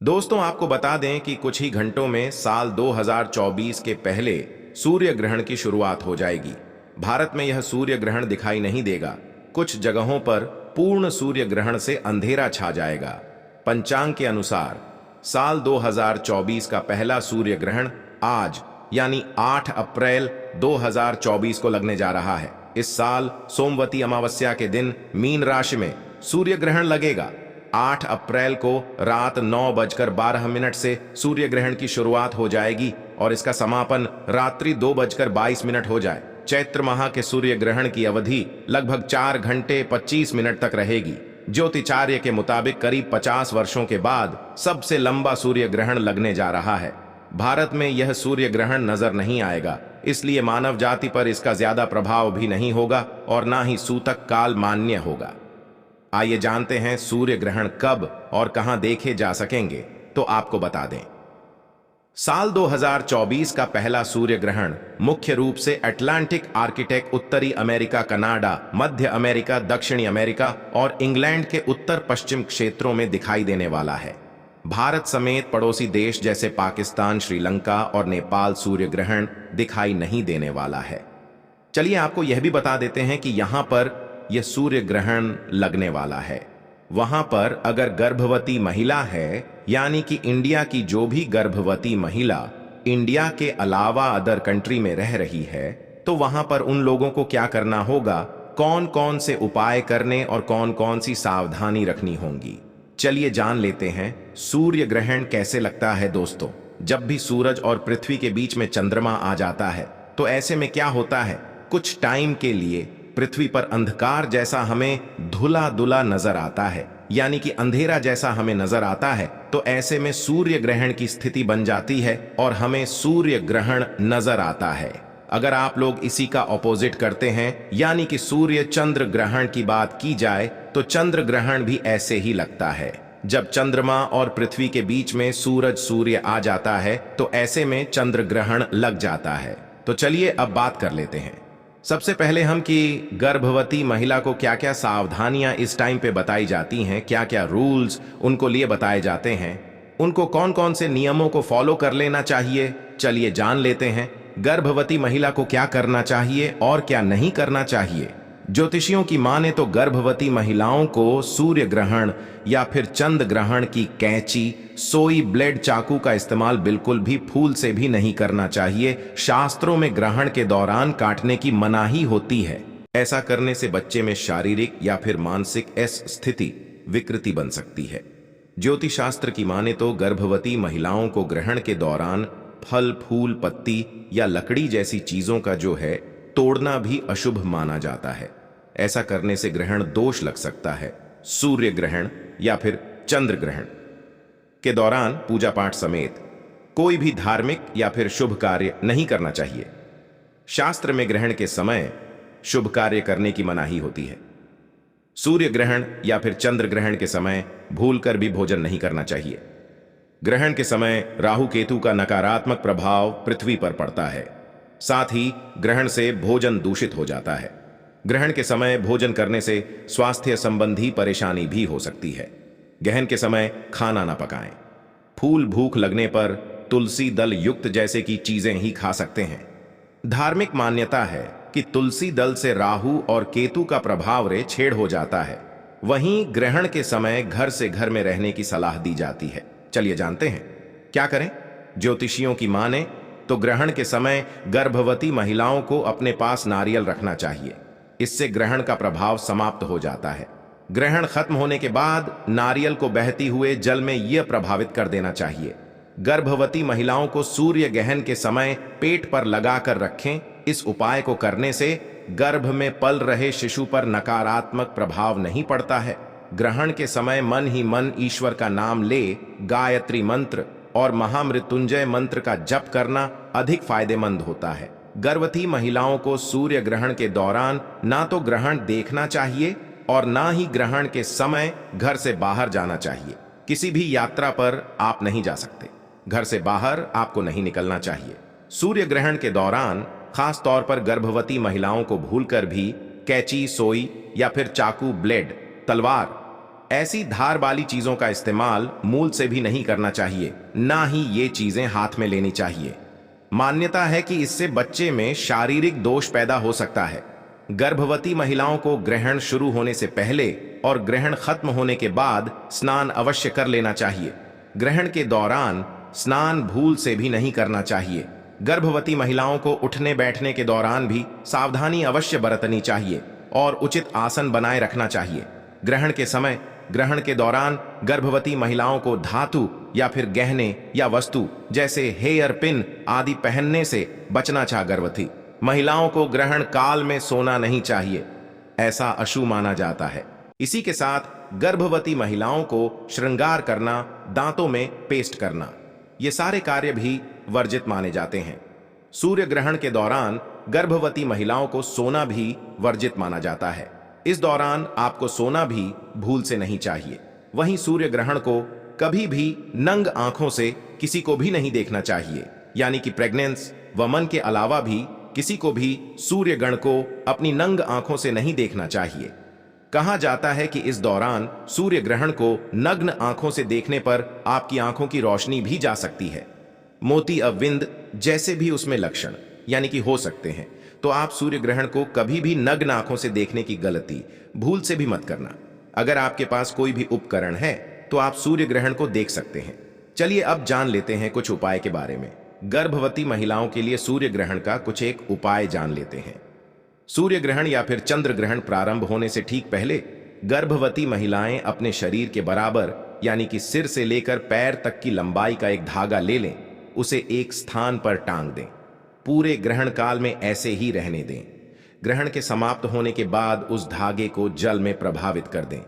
दोस्तों, आपको बता दें कि कुछ ही घंटों में साल 2024 के पहले सूर्य ग्रहण की शुरुआत हो जाएगी। भारत में यह सूर्य ग्रहण दिखाई नहीं देगा। कुछ जगहों पर पूर्ण सूर्य ग्रहण से अंधेरा छा जाएगा। पंचांग के अनुसार साल 2024 का पहला सूर्य ग्रहण आज यानी 8 अप्रैल 2024 को लगने जा रहा है। इस साल सोमवती अमावस्या के दिन मीन राशि में सूर्य ग्रहण लगेगा। 8 अप्रैल को रात 9:12 से सूर्य ग्रहण की शुरुआत हो जाएगी और इसका समापन रात्रि 2:22 हो जाए। चैत्र माह के सूर्य ग्रहण की अवधि लगभग 4 घंटे 25 मिनट तक रहेगी। ज्योतिचार्य के मुताबिक करीब 50 वर्षों के बाद सबसे लंबा सूर्य ग्रहण लगने जा रहा है। भारत में यह सूर्य ग्रहण नजर नहीं आएगा, इसलिए मानव जाति पर इसका ज्यादा प्रभाव भी नहीं होगा और ना ही सूतक काल मान्य होगा। आइए जानते हैं सूर्य ग्रहण कब और कहां देखे जा सकेंगे। तो आपको बता दें, साल 2024 का पहला सूर्य ग्रहण मुख्य रूप से अटलांटिक आर्कटिक, उत्तरी अमेरिका, कनाडा, मध्य अमेरिका, दक्षिणी अमेरिका और इंग्लैंड के उत्तर पश्चिम क्षेत्रों में दिखाई देने वाला है। भारत समेत पड़ोसी देश जैसे पाकिस्तान, श्रीलंका और नेपाल सूर्य ग्रहण दिखाई नहीं देने वाला है। चलिए आपको यह भी बता देते हैं कि यहां पर यह सूर्य ग्रहण लगने वाला है, वहां पर अगर गर्भवती महिला है, यानी कि इंडिया की जो भी गर्भवती महिला इंडिया के अलावा अदर कंट्री में रह रही है, तो वहां पर उन लोगों को क्या करना होगा, कौन कौन से उपाय करने और कौन कौन सी सावधानी रखनी होंगी। चलिए जान लेते हैं सूर्य ग्रहण कैसे लगता है। दोस्तों, जब भी सूरज और पृथ्वी के बीच में चंद्रमा आ जाता है तो ऐसे में क्या होता है, कुछ टाइम के लिए पृथ्वी पर अंधकार जैसा हमें धुला धुला नजर आता है, यानी कि अंधेरा जैसा हमें नजर आता है। तो ऐसे में सूर्य ग्रहण की स्थिति बन जाती है और हमें सूर्य ग्रहण नजर आता है। अगर आप लोग इसी का ऑपोजिट करते हैं, यानी कि सूर्य चंद्र ग्रहण की बात की जाए, तो चंद्र ग्रहण भी ऐसे ही लगता है। जब चंद्रमा और पृथ्वी के बीच में सूर्य आ जाता है तो ऐसे में चंद्र ग्रहण लग जाता है। तो चलिए अब बात कर लेते हैं। सबसे पहले हम कि गर्भवती महिला को क्या क्या सावधानियां इस टाइम पे बताई जाती हैं, क्या क्या रूल्स उनको लिए बताए जाते हैं, उनको कौन कौन से नियमों को फॉलो कर लेना चाहिए। चलिए जान लेते हैं गर्भवती महिला को क्या करना चाहिए और क्या नहीं करना चाहिए। ज्योतिषियों की माने तो गर्भवती महिलाओं को सूर्य ग्रहण या फिर चंद्र ग्रहण की कैंची, सोई ब्लेड, चाकू का इस्तेमाल बिल्कुल भी फूल से भी नहीं करना चाहिए। शास्त्रों में ग्रहण के दौरान काटने की मनाही होती है। ऐसा करने से बच्चे में शारीरिक या फिर मानसिक स्थिति विकृति बन सकती है। ज्योतिष शास्त्र की माने तो गर्भवती महिलाओं को ग्रहण के दौरान फल, फूल, पत्ती या लकड़ी जैसी चीजों का जो है तोड़ना भी अशुभ माना जाता है। ऐसा करने से ग्रहण दोष लग सकता है। सूर्य ग्रहण या फिर चंद्र ग्रहण के दौरान पूजा पाठ समेत कोई भी धार्मिक या फिर शुभ कार्य नहीं करना चाहिए। शास्त्र में ग्रहण के समय शुभ कार्य करने की मनाही होती है। सूर्य ग्रहण या फिर चंद्र ग्रहण के समय भूलकर भी भोजन नहीं करना चाहिए। ग्रहण के समय राहु केतु का नकारात्मक प्रभाव पृथ्वी पर पड़ता है। साथ ही ग्रहण से भोजन दूषित हो जाता है। ग्रहण के समय भोजन करने से स्वास्थ्य संबंधी परेशानी भी हो सकती है। ग्रहण के समय खाना ना पकाएं। फूल, भूख लगने पर तुलसी दल युक्त जैसे की चीजें ही खा सकते हैं। धार्मिक मान्यता है कि तुलसी दल से राहु और केतु का प्रभाव रे छेड़ हो जाता है। वहीं ग्रहण के समय घर से घर में रहने की सलाह दी जाती है। चलिए जानते हैं क्या करें। ज्योतिषियों की माने तो ग्रहण के समय गर्भवती महिलाओं को अपने पास नारियल रखना चाहिए। इससे ग्रहण का प्रभाव समाप्त हो जाता है। ग्रहण खत्म होने के बाद नारियल को बहती हुए जल में यह प्रभावित कर देना चाहिए। गर्भवती महिलाओं को सूर्य ग्रहण के समय पेट पर लगाकर रखें। इस उपाय को करने से गर्भ में पल रहे शिशु पर नकारात्मक प्रभाव नहीं पड़ता है। ग्रहण के समय मन ही मन ईश्वर का नाम ले गायत्री मंत्र और महामृत्युंजय मंत्र का जप करना अधिक फायदेमंद होता है। गर्भवती महिलाओं को सूर्य ग्रहण के दौरान ना तो ग्रहण देखना चाहिए और ना ही ग्रहण के समय घर से बाहर जाना चाहिए। किसी भी यात्रा पर आप नहीं जा सकते। घर से बाहर आपको नहीं निकलना चाहिए। सूर्य ग्रहण के दौरान खास तौर पर गर्भवती महिलाओं को भूलकर भी कैंची, सोई या फिर चाकू, ब्लेड, तलवार ऐसी धार वाली चीजों का इस्तेमाल मूल से भी नहीं करना चाहिए, ना ही ये चीजें हाथ में लेनी चाहिए। मान्यता है कि इससे बच्चे में शारीरिक दोष पैदा हो सकता है। गर्भवती महिलाओं को ग्रहण शुरू होने से पहले और ग्रहण खत्म होने के बाद स्नान अवश्य कर लेना चाहिए। ग्रहण के दौरान स्नान भूल से भी नहीं करना चाहिए। गर्भवती महिलाओं को उठने बैठने के दौरान भी सावधानी अवश्य बरतनी चाहिए और उचित आसन बनाए रखना चाहिए। ग्रहण के समय, ग्रहण के दौरान गर्भवती महिलाओं को धातु या फिर गहने या वस्तु जैसे हेयर पिन आदि पहनने से बचना चाहिए। गर्भवती महिलाओं को ग्रहण काल में सोना नहीं चाहिए, ऐसा अशुभ माना जाता है। इसी के साथ गर्भवती महिलाओं को श्रृंगार करना, दांतों में पेस्ट करना, ये सारे कार्य भी वर्जित माने जाते हैं। सूर्य ग्रहण के दौरान गर्भवती महिलाओं को सोना भी वर्जित माना जाता है। इस दौरान आपको सोना भी भूल से नहीं चाहिए। वहीं सूर्य ग्रहण को कभी भी नंग आंखों से किसी को भी नहीं देखना चाहिए, यानी कि प्रेग्नेंस वमन के अलावा भी किसी को भी सूर्य ग्रहण को अपनी नंग आंखों से नहीं देखना चाहिए। कहा जाता है कि इस दौरान सूर्य ग्रहण को नग्न आंखों से देखने पर आपकी आंखों की रोशनी भी जा सकती है। मोती अविंद जैसे भी उसमें लक्षण यानी कि हो सकते हैं, तो आप सूर्य ग्रहण को कभी भी नग्न आंखों से देखने की गलती भूल से भी मत करना। अगर आपके पास कोई भी उपकरण है तो आप सूर्य ग्रहण को देख सकते हैं। चलिए अब जान लेते हैं कुछ उपाय के बारे में। गर्भवती महिलाओं के लिए सूर्य ग्रहण का कुछ एक उपाय जान लेते हैं। सूर्य ग्रहण या फिर चंद्र ग्रहण प्रारंभ होने से ठीक पहले गर्भवती महिलाएं अपने शरीर के बराबर यानी कि सिर से लेकर पैर तक की लंबाई का एक धागा ले लें, उसे एक स्थान पर टांग दें। पूरे ग्रहण काल में ऐसे ही रहने दें। ग्रहण के समाप्त होने के बाद उस धागे को जल में प्रभावित कर दें।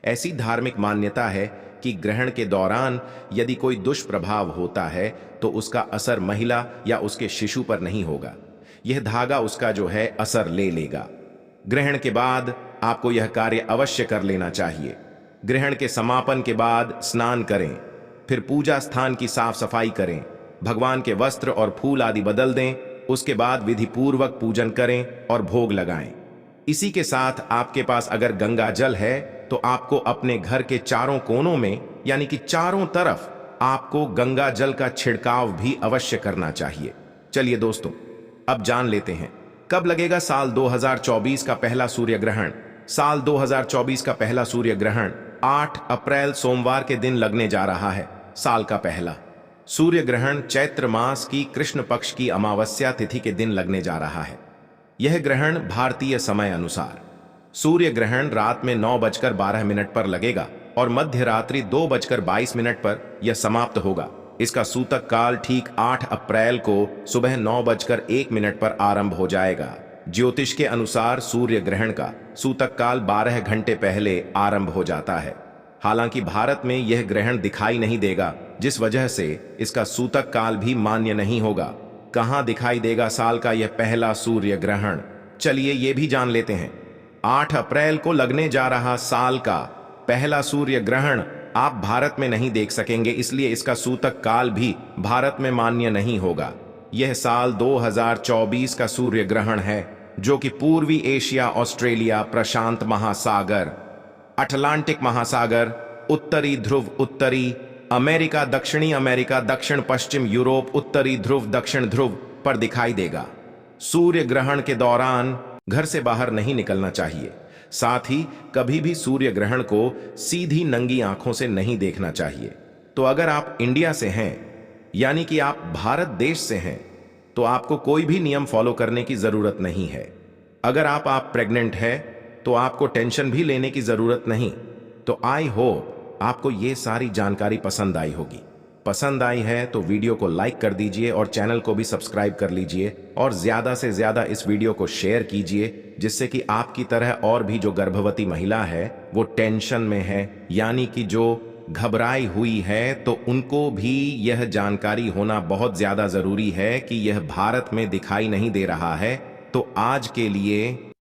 ऐसी धार्मिक मान्यता है कि ग्रहण के दौरान यदि कोई दुष्प्रभाव होता है तो उसका असर महिला या उसके शिशु पर नहीं होगा। यह धागा उसका जो है असर ले लेगा। ग्रहण के बाद आपको यह कार्य अवश्य कर लेना चाहिए। ग्रहण के समापन के बाद स्नान करें, फिर पूजा स्थान की साफ सफाई करें, भगवान के वस्त्र और फूल आदि बदल दें। उसके बाद विधि पूर्वक पूजन करें और भोग लगाएं। इसी के साथ आपके पास अगर गंगा जल है तो आपको अपने घर के चारों कोनों में यानी कि चारों तरफ आपको गंगा जल का छिड़काव भी अवश्य करना चाहिए। चलिए दोस्तों, अब जान लेते हैं कब लगेगा साल 2024 का पहला सूर्य ग्रहण। साल 2024 का पहला सूर्य ग्रहण 8 अप्रैल सोमवार के दिन लगने जा रहा है। साल का पहला सूर्य ग्रहण चैत्र मास की कृष्ण पक्ष की अमावस्या तिथि के दिन लगने जा रहा है। यह ग्रहण भारतीय समय अनुसार सूर्य ग्रहण रात में 9:12 पर लगेगा और मध्य रात्रि 2:22 पर यह समाप्त होगा। इसका सूतक काल ठीक 8 अप्रैल को सुबह 9:01 पर आरंभ हो जाएगा। ज्योतिष के अनुसार सूर्य ग्रहण का सूतक काल 12 घंटे पहले आरंभ हो जाता है। हालांकि भारत में यह ग्रहण दिखाई नहीं देगा, जिस वजह से इसका सूतक काल भी मान्य नहीं होगा। कहां दिखाई देगा साल का यह पहला सूर्य ग्रहण, चलिए यह भी जान लेते हैं। 8 अप्रैल को लगने जा रहा साल का पहला सूर्य ग्रहण आप भारत में नहीं देख सकेंगे, इसलिए इसका सूतक काल भी भारत में मान्य नहीं होगा। यह साल 2024 का सूर्य ग्रहण है, जो कि पूर्वी एशिया, ऑस्ट्रेलिया, प्रशांत महासागर, अटलांटिक महासागर, उत्तरी ध्रुव, उत्तरी अमेरिका, दक्षिणी अमेरिका, दक्षिण पश्चिम यूरोप, उत्तरी ध्रुव, दक्षिण ध्रुव पर दिखाई देगा। सूर्य ग्रहण के दौरान घर से बाहर नहीं निकलना चाहिए। साथ ही कभी भी सूर्य ग्रहण को सीधी नंगी आंखों से नहीं देखना चाहिए। तो अगर आप इंडिया से हैं यानी कि आप भारत देश से हैं तो आपको कोई भी नियम फॉलो करने की जरूरत नहीं है। अगर आप प्रेग्नेंट है तो आपको टेंशन भी लेने की जरूरत नहीं। तो आई होप आपको ये सारी जानकारी पसंद आई होगी। पसंद आई है तो वीडियो को लाइक कर दीजिए और चैनल को भी सब्सक्राइब कर लीजिए और ज्यादा से ज्यादा इस वीडियो को शेयर कीजिए, जिससे कि आपकी तरह और भी जो गर्भवती महिला है वो टेंशन में है यानी कि जो घबराई हुई है, तो उनको भी यह जानकारी होना बहुत ज्यादा जरूरी है कि यह भारत में दिखाई नहीं दे रहा है। तो आज के लिए